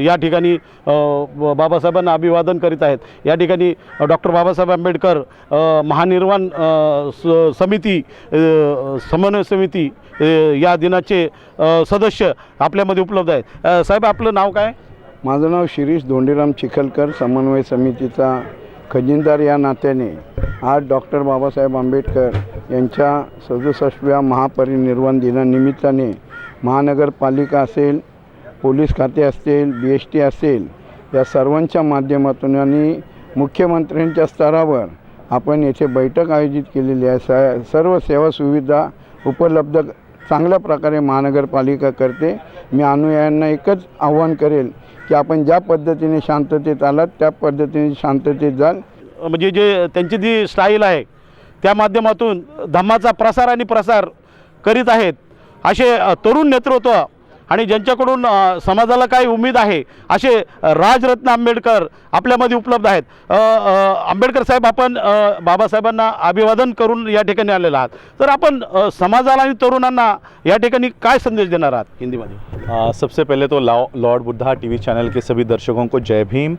या ठिकाणी बाबासाहेबांना अभिवादन करीत आहेत. या ठिकाणी डॉक्टर बाबासाहेब आंबेडकर महानिर्वाण समिती, समन्वय समिती या दिनाचे सदस्य आपल्यामध्ये उपलब्ध आहेत. साहेब, आपलं नाव काय?
माझं नाव शिरीष धोंडीराम चिखलकर, समन्वय समितीचा खजिनदार या नात्याने आज डॉक्टर बाबासाहेब आंबेडकर यांच्या 67व्या महापरिनिर्वाण दिनानिमित्ताने महानगरपालिका असेल, पोलीस खाते असेल, BST असेल, या सर्वांच्या माध्यमातून आणि मुख्यमंत्र्यांच्या स्तरावर आपण येथे बैठक आयोजित केलेली आहे. सर्व सेवा सुविधा उपलब्ध चांगल्या प्रकारे महानगरपालिका करते. मी अनुयायांना एकच आव्हान करेल की आपण ज्या पद्धतीने शांततेत आलात त्या पद्धतीने शांततेत जाल.
म्हणजे जे त्यांची जी स्टाईल आहे त्या माध्यमातून धम्माचा प्रसार आणि प्रसार करीत आहेत असे तरुण नेतृत्व आणि ज्यांच्याकडून समाजाला काही उमेद आहे असे राजरत्न आंबेडकर आपल्यामध्ये उपलब्ध आहेत. आंबेडकर साहेब, आपण बाबासाहेबांना अभिवादन करून या ठिकाणी आलेला आहात, तर आपण समाजाला आणि तरुणांना या ठिकाणी काय संदेश देणार आहात हिंदीमध्ये?
सबसे पहले तो लॉर्ड बुद्धा टीवी चैनल के सभी दर्शकों को जय भीम।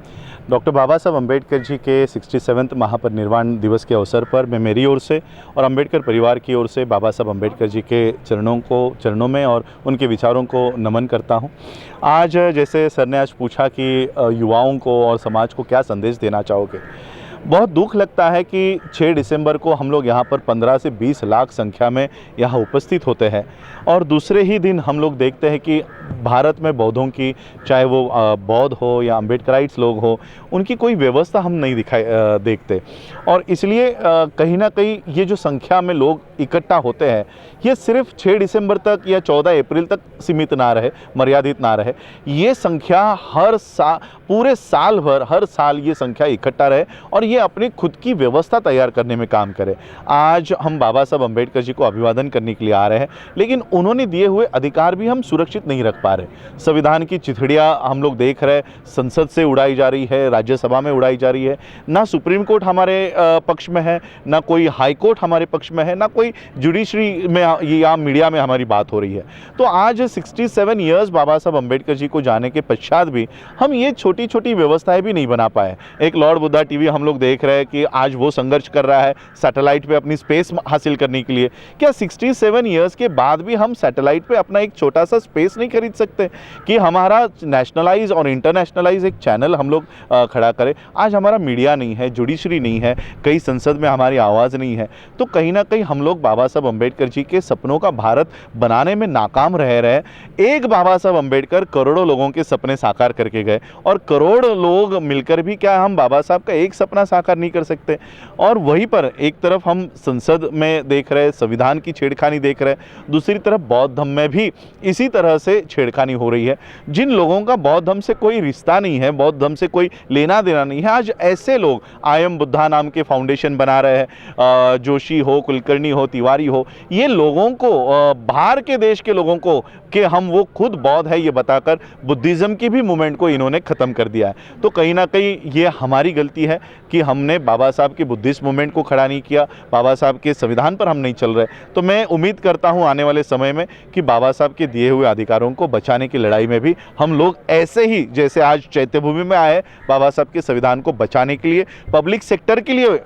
डॉक्टर बाबा साहब अम्बेडकर जी के 67वें महापरिनिर्वाण दिवस के अवसर पर मैं मेरी ओर से और अम्बेडकर परिवार की ओर से बाबा साहब अम्बेडकर जी के चरणों में और उनके विचारों को नमन करता हूं। आज जैसे सर ने आज पूछा कि युवाओं को और समाज को क्या संदेश देना चाहोगे, बहुत दुख लगता है कि 6 दिसंबर को हम लोग यहाँ पर 15 से 20 लाख संख्या में यहाँ उपस्थित होते हैं और दूसरे ही दिन हम लोग देखते हैं कि भारत में बौद्धों की, चाहे वो बौद्ध हो या अम्बेडकराइट्स लोग हो, उनकी कोई व्यवस्था हम नहीं देखते। और इसलिए कहीं ना कहीं ये जो संख्या में लोग इकट्ठा होते हैं ये सिर्फ 6 दिसंबर तक या 14 अप्रैल तक सीमित ना रहे, मर्यादित ना रहे। ये संख्या हर साल, पूरे साल भर, हर साल ये संख्या इकट्ठा रहे और ये अपनी खुद की व्यवस्था तैयार करने में काम करे। आज हम बाबा साहब अम्बेडकर जी को अभिवादन करने के लिए आ रहे हैं, लेकिन उन्होंने दिए हुए अधिकार भी हम सुरक्षित नहीं रख पा रहे। संविधान की चिथड़ियाँ हम लोग देख रहे हैं, संसद से उड़ाई जा रही है, राज्यसभा में उड़ाई जा रही है। ना सुप्रीम कोर्ट हमारे पक्ष में है, ना कोई हाई कोर्ट हमारे पक्ष में है, ना कोई जुडिशरी में या मीडिया में हमारी बात हो रही है। तो आज 67 ईयर्स बाबा साहब अम्बेडकर जी को जाने के पश्चात भी हम ये छोटी छोटी व्यवस्थाएं भी नहीं बना पाए। एक लॉर्ड बुद्धा टीवी हम लोग देख रहे हैं कि आज वो संघर्ष कर रहा है सैटेलाइट पे अपनी स्पेस हासिल करने के लिए। क्या 67 ईयर्स के बाद भी हम सैटेलाइट पे अपना एक छोटा सा स्पेस नहीं खरीद सकते कि हमारा नेशनलाइज और इंटरनेशनलाइज एक चैनल हम लोग खड़ा करें? आज हमारा मीडिया नहीं है, जुडिशरी नहीं है, कई संसद में हमारी आवाज़ नहीं है। तो कहीं ना कहीं हम लोग बाबा साहब अम्बेडकर जी के सपनों का भारत बनाने में नाकाम रह रहे हैं। एक बाबा साहब अम्बेडकर करोड़ों लोगों के सपने साकार करके गए और करोड़ लोग मिलकर भी क्या हम बाबा साहब का एक सपना साकार नहीं कर सकते? और वहीं पर एक तरफ हम संसद में देख रहे हैं, संविधान की छेड़खानी देख रहे हैं, दूसरी तरफ बौद्ध धर्म में भी इसी तरह से छेड़खानी हो रही है। जिन लोगों का बौद्ध धर्म से कोई रिश्ता नहीं है, बौद्ध धर्म से कोई लेना देना नहीं है, आज ऐसे लोग आई एम बुद्धा नाम के फाउंडेशन बना रहे हैं। जोशी हो, कुलकर्णी हो, तिवारी हो, ये लोगों को बाहर के देश के लोगों को कि हम वो खुद बौद्ध है ये बताकर बुद्धिज़्म की भी मूवमेंट को इन्होंने ख़त्म कर दिया है। तो कहीं ना कहीं ये हमारी गलती है कि हमने बाबा साहब की बुद्धिस्ट मूवमेंट को खड़ा नहीं किया, बाबा साहब के संविधान पर हम नहीं चल रहे। तो मैं उम्मीद करता हूँ आने वाले समय में कि बाबा साहब के दिए हुए अधिकारों को बचाने की लड़ाई में भी हम लोग ऐसे ही जैसे आज चैत्यभूमि में आए बाबा साहब के संविधान को बचाने के लिए, पब्लिक सेक्टर के लिए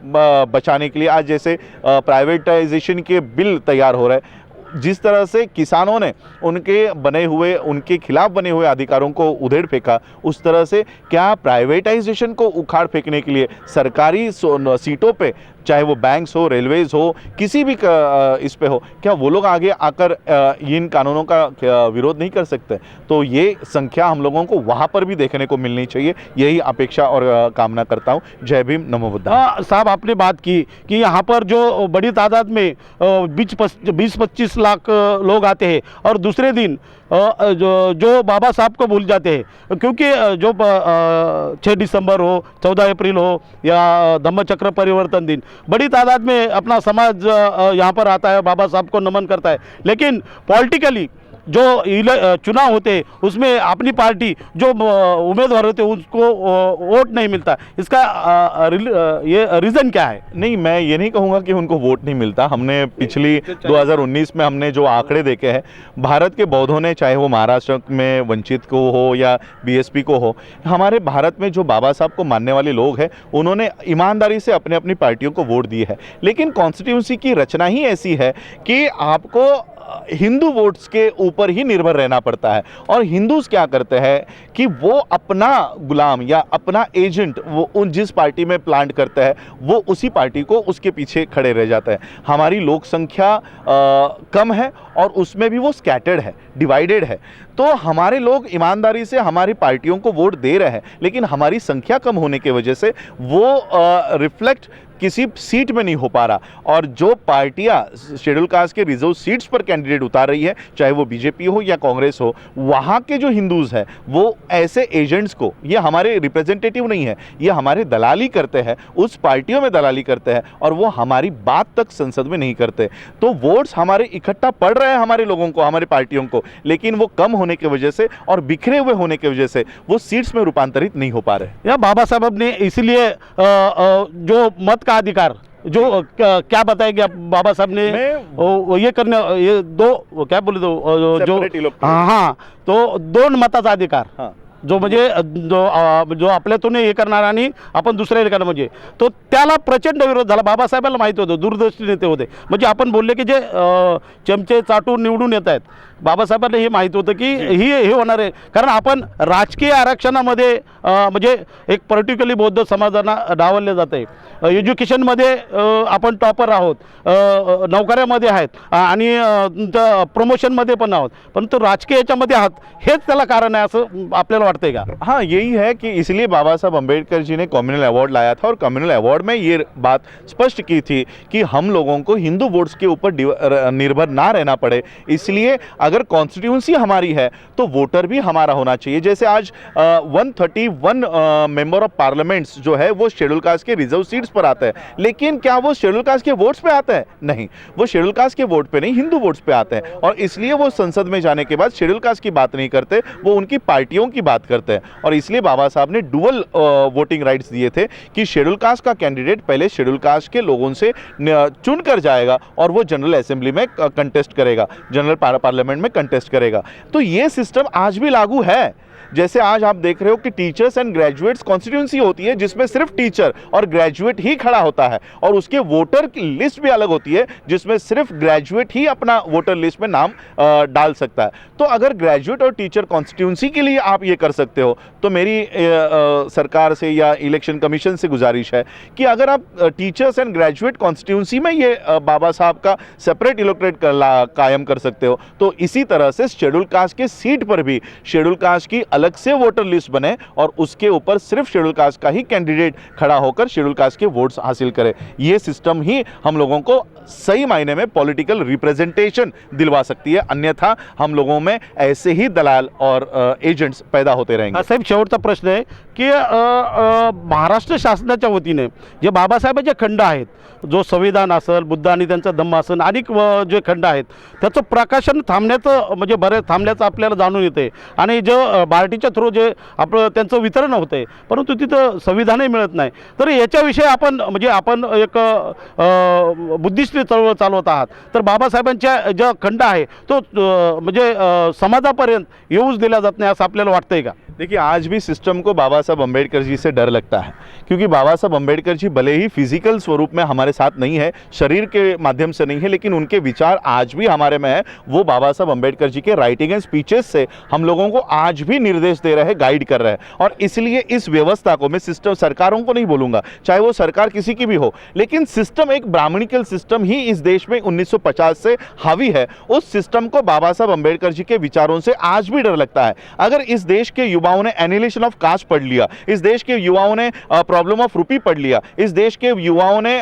बचाने के लिए, आज जैसे प्राइवेटाइजेशन के बिल तैयार हो रहे हैं, जिस तरह से किसानों ने उनके खिलाफ बने हुए अधिकारों को उधेड़ फेंका, उस तरह से क्या प्राइवेटाइजेशन को उखाड़ फेंकने के लिए सरकारी सीटों पे, चाहे वो बैंक्स हो, रेलवेज हो, किसी भी इस पे हो, क्या वो लोग आगे आकर इन कानूनों का विरोध नहीं कर सकते? तो ये संख्या हम लोगों को वहाँ पर भी देखने को मिलनी चाहिए, यही अपेक्षा और कामना करता हूँ। जय भीम, नमो बुद्धाय।
हाँ साहब, आपने बात की कि यहाँ पर जो बड़ी तादाद में 20-25 लाख लोग आते हैं और दूसरे दिन जो बाबा साहब को भूल जाते हैं, क्योंकि जो 6 दिसंबर हो, 14 अप्रैल हो या धम्मचक्र परिवर्तन दिन, बड़ी तादाद में अपना समाज यहाँ पर आता है, बाबा साहब को नमन करता है। लेकिन पॉलिटिकली जो चुनाव होते हैं उसमें अपनी पार्टी जो उम्मीदवार होते हैं उसको वोट नहीं मिलता। इसका ये रीज़न क्या है?
नहीं, मैं ये नहीं कहूँगा कि उनको वोट नहीं मिलता। हमने पिछली 2019 में हमने जो आंकड़े देखे हैं, भारत के बौद्धों ने, चाहे वो महाराष्ट्र में वंचित को हो या बीएसपी को हो, हमारे भारत में जो बाबा साहब को मानने वाले लोग हैं उन्होंने ईमानदारी से अपने अपनी पार्टियों को वोट दिए है। लेकिन कॉन्स्टिट्यूंसी की रचना ही ऐसी है कि आपको हिंदू वोट्स के ऊपर ही निर्भर रहना पड़ता है। और हिंदूज क्या करते हैं कि वो अपना गुलाम या अपना एजेंट वो उन जिस पार्टी में प्लांट करता है वो उसी पार्टी को उसके पीछे खड़े रह जाता है। हमारी लोक संख्या कम है और उसमें भी वो स्कैटर्ड है, डिवाइडेड है। तो हमारे लोग ईमानदारी से हमारी पार्टियों को वोट दे रहे हैं, लेकिन हमारी संख्या कम होने की वजह से वो रिफ्लेक्ट किसी सीट में नहीं हो पा रहा। और जो पार्टियां शेड्यूल कास्ट के रिजर्व सीट्स पर कैंडिडेट उतार रही है, चाहे वो बीजेपी हो या कांग्रेस हो, वहाँ के जो हिंदूज हैं वो ऐसे एजेंट्स को, ये हमारे रिप्रेजेंटेटिव नहीं है, ये हमारे दलाली करते हैं, उस पार्टियों में दलाली करते हैं और वो हमारी बात तक संसद में नहीं करते। तो वोट्स हमारे इकट्ठा पड़ रहे हैं हमारे लोगों को, हमारे पार्टियों को, लेकिन वो कम होने की वजह से और बिखरे हुए होने की वजह से वो सीट्स में रूपांतरित नहीं हो पा रहे।
या बाबा साहब ने इसलिए जो मत का अधिकार जो क्या बताएंगे आप? बाबा साहब ने ये करने, ये दो क्या बोले, दो जो हाँ, तो दोन मताचा अधिकार, हाँ, जो म्हणजे जो आपल्यातून हे करणार आणि आपण दुसऱ्या हे करणार, म्हणजे तो त्याला प्रचंड विरोध झाला। बाबासाहेबांना माहिती होतं, दूरदर्शी नेते होते, म्हणजे आपण बोलले की जे चमचे चाटून निवडून येत आहेत, बाबासाहेबांना हे माहिती होतं की हे होणार आहे। कारण आपण राजकीय आरक्षणामध्ये म्हणजे एक पर्टिक्युलरली बौद्ध समाजांना डावलले जात आहे, एज्युकेशनमध्ये आपण टॉपर आहोत, नोकऱ्यामध्ये आहेत आणि प्रमोशनमध्ये पण आहोत, परंतु राजकीय याच्यामध्ये आहात, हेच त्याला कारण आहे असं आपल्याला वाटतंय का?
हाँ, यही है कि इसलिए बाबा साहब अम्बेडकर जी ने कम्युनल अवार्ड लाया था और कम्युनल अवार्ड में ये बात स्पष्ट की थी कि हम लोगों को हिंदू वोट्स के ऊपर निर्भर ना रहना पड़े। इसलिए अगर कॉन्स्टिट्यूंसी हमारी है तो वोटर भी हमारा होना चाहिए। जैसे आज 131 मेंबर ऑफ पार्लियामेंट्स जो है वो शेड्यूल कास्ट के रिजर्व सीट्स पर आते हैं, लेकिन क्या वो शेड्यूल कास्ट के वोट्स पे आते हैं? नहीं, वो शेड्यूल कास्ट के वोट पे नहीं, हिंदू वोट्स पे आते हैं। और इसलिए वो संसद में जाने के बाद शेड्यूल कास्ट की बात नहीं करते, वो उनकी पार्टियों की बात करते हैं। और इसलिए बाबा साहब ने डुअल वोटिंग राइट्स दिए थे कि शेड्यूल कास्ट का कैंडिडेट पहले शेड्यूल कास्ट के लोगों से चुन कर जाएगा और वो जनरल असेंबली में कंटेस्ट करेगा, जनरल पार्लियामेंट में कंटेस्ट करेगा। तो ये सिस्टम आज भी लागू है। जैसे आज आप देख रहे हो कि टीचर्स एंड ग्रेजुएट्स कॉन्स्टिट्यूंसी होती है जिसमें सिर्फ टीचर और ग्रेजुएट ही खड़ा होता है, और उसके वोटर की लिस्ट भी अलग होती है जिसमें सिर्फ ग्रेजुएट ही अपना वोटर लिस्ट में नाम डाल सकता है। तो अगर ग्रेजुएट और टीचर कॉन्स्टिट्यूंसी के लिए आप ये कर सकते हो तो मेरी सरकार से या इलेक्शन कमीशन से गुजारिश है कि अगर आप टीचर्स एंड ग्रेजुएट कॉन्स्टिट्यूंसी में ये बाबा साहब का सेपरेट इलेक्टोरेट कायम कर सकते हो, तो इसी तरह से शेड्यूल कास्ट के सीट पर भी शेड्यूल कास्ट की अलग से वोटर लिस्ट बने और उसके ऊपर सिर्फ शेड्यूल कास्ट का ही कैंडिडेट खड़ा होकर शेड्यूल कास्ट के वोट्स हासिल करे। ये सिस्टम ही हम लोगों को सही मायने में पॉलिटिकल रिप्रेजेंटेशन दिलवा सकती है, अन्यथा हम लोगों में ऐसे ही दलाल और एजेंट्स पैदा होते रहेंगे।
साहेब, शेवटचा प्रश्न आहे की महाराष्ट्र शासनाच्या वतीने जे बाबासाहेबांचे खंड आहेत, जो संविधान असेल, बुद्ध आणि त्यांचा धम्म असेल, अनेक जे खंड आहेत त्याचं प्रकाशन थांबण्याचं म्हणजे बरेच थांबल्याचं आपल्याला जाणून येते आणि जो बार्टीच्या थ्रू जे आपलं त्यांचं वितरण होते, परंतु तिथं संविधानही मिळत नाही। तर याच्याविषयी आपण म्हणजे आपण एक बुद्धिस्ट चळवळ चालवत आहात, तर बाबासाहेबांच्या जो खंड आहे तो म्हणजे समाजापर्यंत येऊच दिला जात नाही असं आपल्याला वाटतंय का?
देखिए, आज भी सिस्टम को बाबा साहब अम्बेडकर जी से डर लगता है, क्योंकि बाबा साहब अम्बेडकर जी भले ही फिजिकल स्वरूप में हमारे साथ नहीं है, शरीर के माध्यम से नहीं है, लेकिन उनके विचार आज भी हमारे में है। वो बाबा साहब अम्बेडकर जी के राइटिंग एंड स्पीचेस से हम लोगों को आज भी निर्देश दे रहे हैं, गाइड कर रहे हैं। और इसलिए इस व्यवस्था को मैं सिस्टम, सरकारों को नहीं बोलूँगा, चाहे वो सरकार किसी की भी हो, लेकिन सिस्टम एक ब्राह्मणिकल सिस्टम ही इस देश में 1950 से हावी है। उस सिस्टम को बाबा साहब अम्बेडकर जी के विचारों से आज भी डर लगता है। अगर इस देश के युवाओं ने एनिहिलेशन ऑफ कास्ट पढ़ लिया, इस देश के युवाओं ने प्रॉब्लम ऑफ रूपी पढ़ लिया, इस देश के युवाओं ने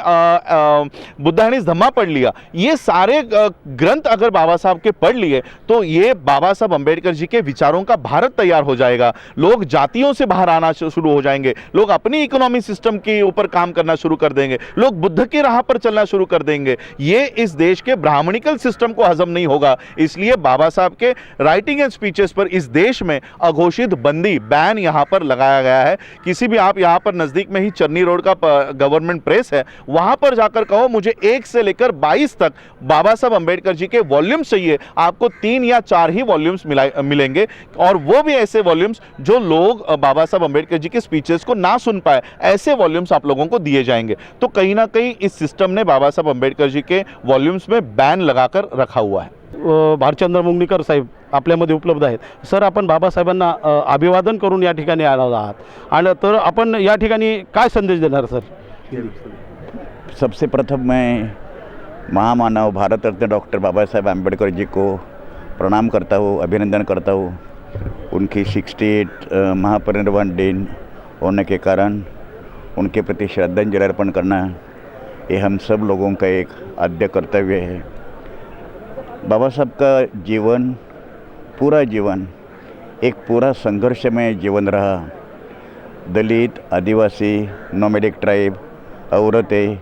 बुद्धानिस धम्मा पढ़ लिया, ये सारे ग्रंथ अगर बाबा साहब के पढ़ लिए तो ये बाबा साहब अम्बेडकर जी के विचारों का भारत तैयार हो जाएगा। लोग जातियों से बाहर आना शुरू हो जाएंगे, लोग अपनी इकोनॉमी सिस्टम के ऊपर काम करना शुरू कर देंगे, लोग बुद्ध की राह पर चलना शुरू कर देंगे। ये इस देश के ब्राह्मणिकल सिस्टम को हजम नहीं होगा। इसलिए बाबा साहब के राइटिंग एंड स्पीचेस पर इस देश में अघोषित बंदी, बैन यहाँ पर लगाया गया है। किसी भी, आप यहाँ पर नज़दीक में ही चन्नी रोड का गवर्नमेंट प्रेस है, वहाँ पर जाकर कहो मुझे 1 से लेकर 22 तक बाबा साहब अम्बेडकर जी के वॉल्यूम्स चाहिए, आपको 3 या 4 ही वॉल्यूम्स मिलेंगे, और वो भी ऐसे वॉल्यूम्स जो लोग बाबा साहब अम्बेडकर जी के स्पीचेस को ना सुन पाए, ऐसे वॉल्यूम्स आप लोगों को दिए जाएंगे। तो कहीं ना कहीं इस सिस्टम ने बाबा साहब अम्बेडकर जी के वॉल्यूम्स में बैन लगाकर रखा हुआ है।
भालचंद्र मुंगणीकर साहेब आपल्यामध्ये उपलब्ध आहेत। सर, आपण बाबासाहेबांना अभिवादन करून या ठिकाणी आलो आहात, आणि तर आपण या ठिकाणी काय संदेश देणार सर?
सबसे प्रथम मैं महामानव भारत रत्न डॉक्टर बाबा साहेब अम्बेडकर जी को प्रणाम करता हूँ, अभिनंदन करता हूँ। उनकी 68 महापरिनिर्वाण दिन होने के कारण उनके प्रति श्रद्धांजलि अर्पण करना ये हम सब लोगों का एक आद्य कर्तव्य है। बाबा साहब का जीवन, पूरा जीवन एक पूरा संघर्षमय जीवन रहा। दलित, आदिवासी, नोमैडिक ट्राइब, औरतें,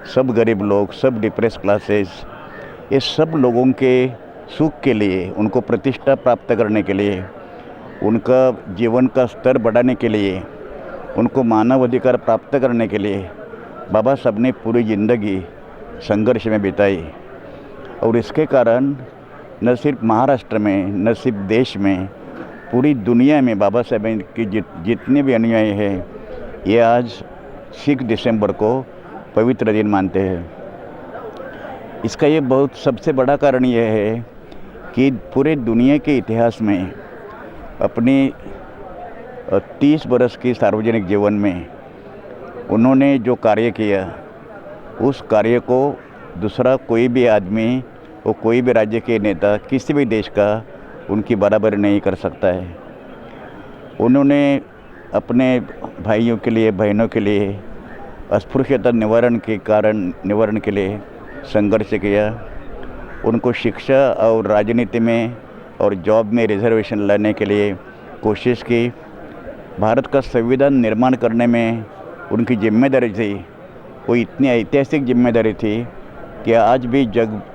सब गरीब लोग, सब डिप्रेस क्लासेस, ये सब लोगों के सुख के लिए, उनको प्रतिष्ठा प्राप्त करने के लिए, उनका जीवन का स्तर बढ़ाने के लिए, उनको मानव अधिकार प्राप्त करने के लिए बाबा साहब ने पूरी ज़िंदगी संघर्ष में बिताई। और इसके कारण न सिर्फ महाराष्ट्र में, न सिर्फ देश में, पूरी दुनिया में बाबा साहब की जितने भी अनुयायी हैं, ये आज 6 दिसंबर को पवित्र दिन मानते हैं। इसका ये बहुत सबसे बड़ा कारण यह है कि पूरे दुनिया के इतिहास में अपनी 30 बरस की सार्वजनिक जीवन में उन्होंने जो कार्य किया, उस कार्य को दूसरा कोई भी आदमी और कोई भी राज्य के नेता, किसी भी देश का उनकी बराबरी नहीं कर सकता है। उन्होंने अपने भाइयों के लिए, बहनों के लिए अस्पृश्यता निवारण के लिए संघर्ष किया। उनको शिक्षा और राजनीति में और जॉब में रिजर्वेशन लाने के लिए कोशिश की। भारत का संविधान निर्माण करने में उनकी जिम्मेदारी थी, वो इतनी ऐतिहासिक जिम्मेदारी थी कि आज भी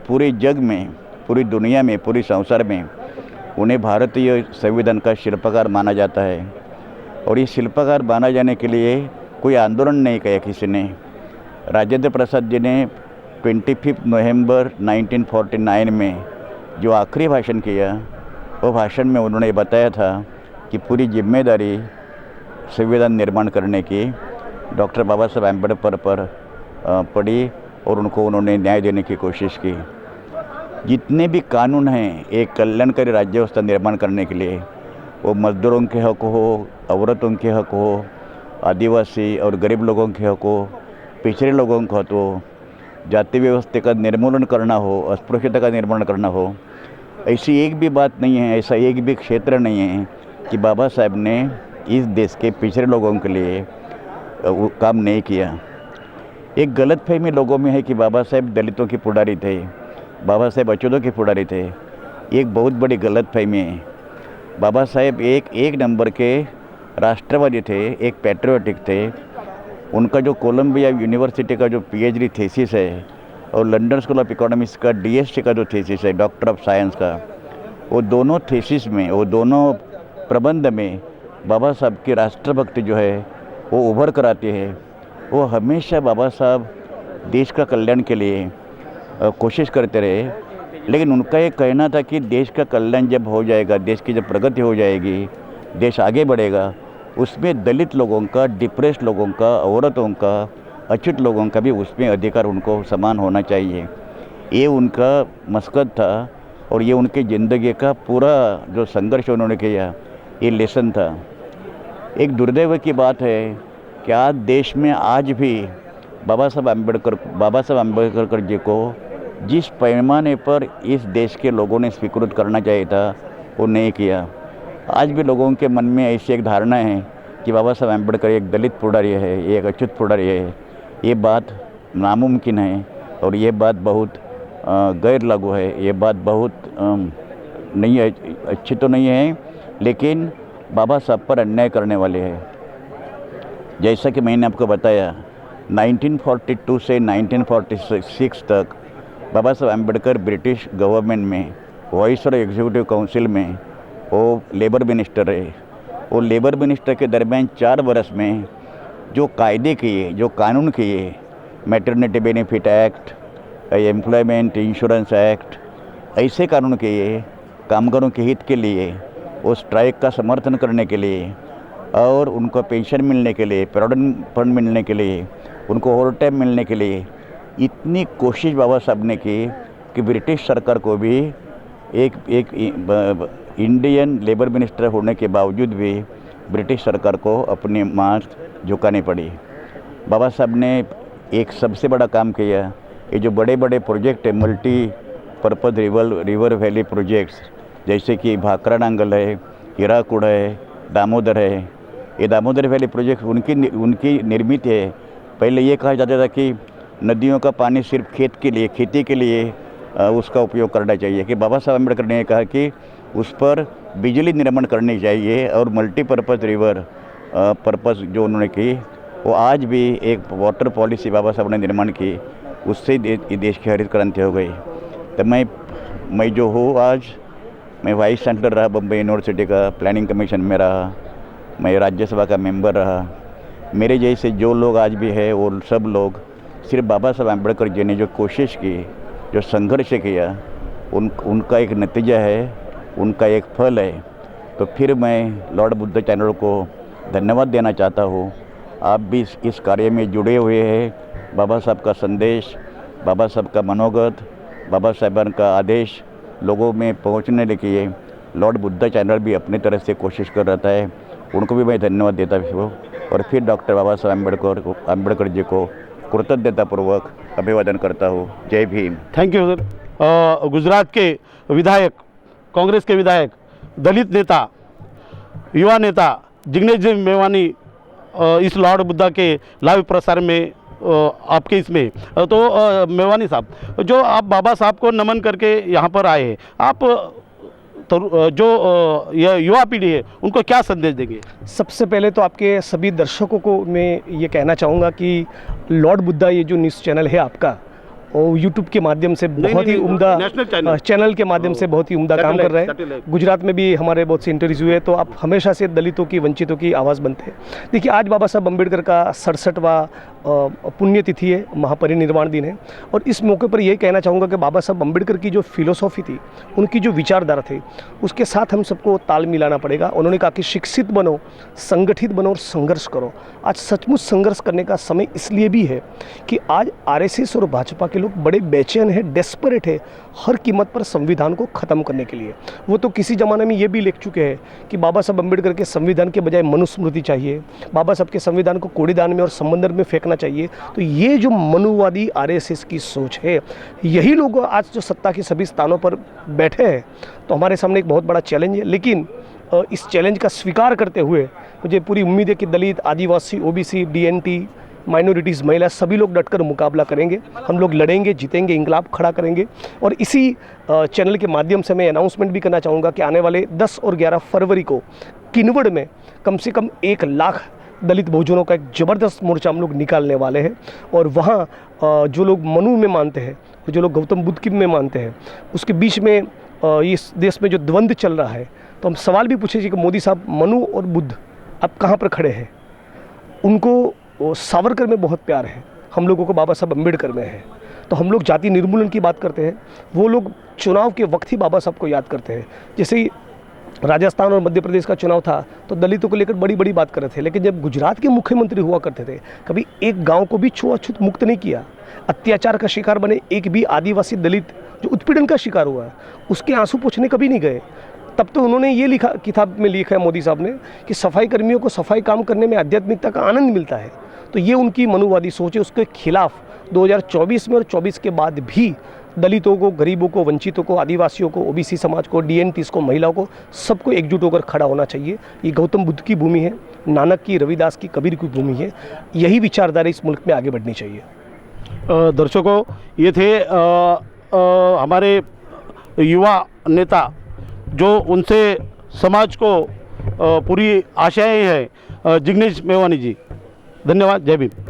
पूरे जग में, पूरी दुनिया में, पूरे संसार में उन्हें भारतीय संविधान का शिल्पकार माना जाता है। और ये शिल्पकार माना जाने के लिए कोई आंदोलन नहीं किया किसी ने। राजेंद्र प्रसाद जी ने 25 नवंबर 1949 में जो आखिरी भाषण किया, वो भाषण में उन्होंने बताया था कि पूरी जिम्मेदारी संविधान निर्माण करने की डॉक्टर बाबा साहब अम्बेडकर पर पड़ी और उन्होंने न्याय देने की कोशिश की। जितने भी कानून हैं एक कल्याणकारी राज्य व्यवस्था निर्माण करने के लिए, वो मजदूरों के हक हो, औरतों के हक हो, आदिवासी और गरीब लोगों के हक हो, पिछड़े लोगों का हक हो, जाति व्यवस्था का निर्मूलन करना हो, अस्पृश्यता का निर्मूलन करना हो, ऐसी एक भी बात नहीं है, ऐसा एक भी क्षेत्र नहीं है कि बाबा साहब ने इस देश के पिछड़े लोगों के लिए वो काम नहीं किया। एक गलतफहमी लोगों में है कि बाबा साहब दलितों के पुजारी थे, बाबा साहब अछूतों के पुजारी थे। एक बहुत बड़ी गलतफहमी है। बाबा साहब एक नंबर के राष्ट्रवादी थे, एक पैट्रियोटिक थे। उनका जो कोलंबिया यूनिवर्सिटी का जो PhD थीसिस है और लंदन स्कूल ऑफ इकोनॉमिक्स का DSc का जो थीसिस है, डॉक्टर ऑफ साइंस का, वो दोनों थीसिस में, वो दोनों प्रबंध में बाबा साहब की राष्ट्रभक्ति जो है वो उभर कर आती है। वो हमेशा बाबा साहब देश का कल्याण के लिए कोशिश करते रहे, लेकिन उनका ये कहना था कि देश का कल्याण जब हो जाएगा, देश की जब प्रगति हो जाएगी, देश आगे बढ़ेगा, उसमें दलित लोगों का, डिप्रेस्ड लोगों का, औरतों का, अछूत लोगों का भी उसमें अधिकार उनको समान होना चाहिए। ये उनका मकसद था और ये उनकी ज़िंदगी का पूरा जो संघर्ष उन्होंने किया, ये लेसन था। एक दुर्दैव की बात है कि आज देश में आज भी बाबा साहब अम्बेडकर जी को जिस पैमाने पर इस देश के लोगों ने स्वीकृत करना चाहिए था, वो नहीं किया। आज भी लोगों के मन में ऐसी एक धारणा है कि बाबा साहब अम्बेडकर एक दलित पुजारी है, एक अछूत पुजारी है। ये बात नामुमकिन है और ये बात बहुत गैर लागू है। ये बात बहुत नहीं है, अच्छी तो नहीं है, लेकिन बाबा साहब पर अन्याय करने वाले हैं। जैसा कि मैंने आपको बताया, 1942 से 1946 तक बाबा साहब अम्बेडकर ब्रिटिश गवर्नमेंट में वाइसरॉय एग्जीक्यूटिव काउंसिल में वो लेबर मिनिस्टर रहे। वो लेबर मिनिस्टर के दरमियान 4 वर्ष में जो कायदे किए, जो कानून किए, maternity benefit act, employment insurance act, ऐसे कानून किए कामगारों के हित के लिए, वो स्ट्राइक का समर्थन करने के लिए और उनको पेंशन मिलने के लिए, प्रोविडेंट फंड मिलने के लिए, उनको ओवर टाइम मिलने के लिए इतनी कोशिश बाबा साहब ने की कि ब्रिटिश सरकार को भी एक इंडियन लेबर मिनिस्टर होने के बावजूद भी ब्रिटिश सरकार को अपनी मांग झुकानी पड़ी। बाबा साहब ने एक सबसे बड़ा काम किया, ये जो बड़े बड़े प्रोजेक्ट है, multi purpose river valley projects, जैसे कि भाखरा नांगल है, हीराकुड है, दामोदर है। ये दामोदर वैली प्रोजेक्ट उनकी निर्मित है। पहले ये कहा जाता था कि नदियों का पानी सिर्फ खेती के लिए उसका उपयोग करना चाहिए, कि बाबा साहब अम्बेडकर ने कहा कि उस पर बिजली निर्माण करनी चाहिए और मल्टीपर्पज़ रिवर पर्पज़ जो उन्होंने की, वो आज भी एक वाटर पॉलिसी बाबा साहब ने निर्माण की, उससे देश की हरित क्रांति हो गई। तो मैं जो हूँ आज, मैं वाइस चांसलर रहा बम्बई यूनिवर्सिटी का, प्लानिंग कमीशन में रहा, मैं राज्यसभा का मेंबर रहा। मेरे जैसे जो लोग आज भी है, वो सब लोग सिर्फ बाबा साहब अम्बेडकर जी ने जो कोशिश की, जो संघर्ष किया, उनका एक नतीजा है, उनका एक फल है। तो फिर मैं लॉर्ड बुद्ध चैनल को धन्यवाद देना चाहता हूँ। आप भी इस कार्य में जुड़े हुए हैं। बाबा साहब का संदेश, बाबा साहब का मनोगत, बाबा साहब का आदेश लोगों में पहुँचने के लिए लॉर्ड बुद्ध चैनल भी अपनी तरफ से कोशिश कर रहा है। उनको भी मैं धन्यवाद देता हूँ और फिर डॉक्टर बाबा साहब अम्बेडकर जी को कृतज्ञतापूर्वक अभिवादन करता हूँ। जय Bhim.
Thank you sir. Gujarat के विधायक, कांग्रेस के विधायक, दलित नेता, युवा नेता जिग्नेश जी मेवानी इस लॉर्ड बुद्धा के लाइव प्रसार में आपके इसमें तो मेवानी साहब, जो आप बाबा साहब को नमन करके यहाँ पर आए हैं, आप जो यह युवा पीढ़ी है उनको क्या संदेश देंगे?
सबसे पहले तो आपके सभी दर्शकों को मैं ये कहना चाहूँगा कि लॉर्ड बुद्धा ये जो न्यूज़ चैनल है आपका, और यूट्यूब के माध्यम से बहुत ही उम्दा चैनल के माध्यम से बहुत ही उम्दा काम कर रहे हैं। गुजरात में भी हमारे बहुत से इंटरव्यूज हुए, तो आप हमेशा से दलितों की, वंचितों की आवाज़ बनते हैं। देखिए, आज बाबा साहब अम्बेडकर का 67वां पुण्यतिथि है, महापरिनिर्वाण दिन है, और इस मौके पर यही कहना चाहूँगा कि बाबा साहब अम्बेडकर की जो फिलोसॉफी थी, उनकी जो विचारधारा थी, उसके साथ हम सबको ताल मिलाना पड़ेगा। उन्होंने कहा कि शिक्षित बनो, संगठित बनो और संघर्ष करो। आज सचमुच संघर्ष करने का समय इसलिए भी है कि आज आरएसएस और भाजपा के लोग बड़े बेचैन हैं, डेस्परेट है हर कीमत पर संविधान को ख़त्म करने के लिए। वो तो किसी ज़माने में ये भी लिख चुके हैं कि बाबा साहब अम्बेडकर के संविधान के बजाय मनुस्मृति चाहिए, बाबा साहब के संविधान को कूड़ेदान में और समंदर में फेंकना चाहिए। तो ये जो मनुवादी आरएसएस की सोच है, यही लोग आज जो सत्ता के सभी स्थानों पर बैठे हैं, तो हमारे सामने एक बहुत बड़ा चैलेंज है। लेकिन इस चैलेंज का स्वीकार करते हुए मुझे पूरी उम्मीद है कि दलित, आदिवासी, ओबीसी, डीएनटी, माइनॉरिटीज़, महिला, सभी लोग डटकर मुकाबला करेंगे। हम लोग लड़ेंगे, जीतेंगे, इंकलाब खड़ा करेंगे। और इसी चैनल के माध्यम से मैं अनाउंसमेंट भी करना चाहूँगा कि आने वाले 10 और 11 फरवरी को किन्नौर में कम से कम 1 लाख दलित बहुजनों का एक ज़बरदस्त मोर्चा हम लोग निकालने वाले हैं। और वहाँ जो लोग मनु में मानते हैं, जो लोग गौतम बुद्ध की में मानते हैं, उसके बीच में इस देश में जो द्वंद्व चल रहा है, तो हम सवाल भी पूछे कि मोदी साहब, मनु और बुद्ध अब कहाँ पर खड़े हैं? उनको सावरकर में बहुत प्यार है, हम लोगों को बाबा साहब अम्बेडकर में है। तो हम लोग जाति निर्मूलन की बात करते हैं, वो लोग चुनाव के वक्त ही बाबा साहब को याद करते हैं। जैसे ही राजस्थान और मध्य प्रदेश का चुनाव था तो दलितों को लेकर बड़ी बड़ी बात कर रहे थे, लेकिन जब गुजरात के मुख्यमंत्री हुआ करते थे, कभी एक गांव को भी छुआछूत मुक्त नहीं किया। अत्याचार का शिकार बने एक भी आदिवासी दलित जो उत्पीड़न का शिकार हुआ है, उसके आंसू पोंछने कभी नहीं गए। तब तो उन्होंने ये लिखा, किताब में लिखा है मोदी साहब ने, कि सफाई कर्मियों को सफाई काम करने में आध्यात्मिकता का आनंद मिलता है। तो ये उनकी मनुवादी सोच है। उसके खिलाफ 2024 में और 24 के बाद भी दलितों को, गरीबों को, वंचितों को, आदिवासियों को, ओबीसी समाज को, डीएनटीज़ को, महिलाओं को, सबको एकजुट होकर खड़ा होना चाहिए। ये गौतम बुद्ध की भूमि है, नानक की, रविदास की, कबीर की भूमि है। यही विचारधारा इस मुल्क में आगे बढ़नी चाहिए।
दर्शकों, ये थे हमारे युवा नेता, जो उनसे समाज को पूरी आशाएं हैं, जिग्नेश मेवानी जी। धन्यवाद। जय भीम।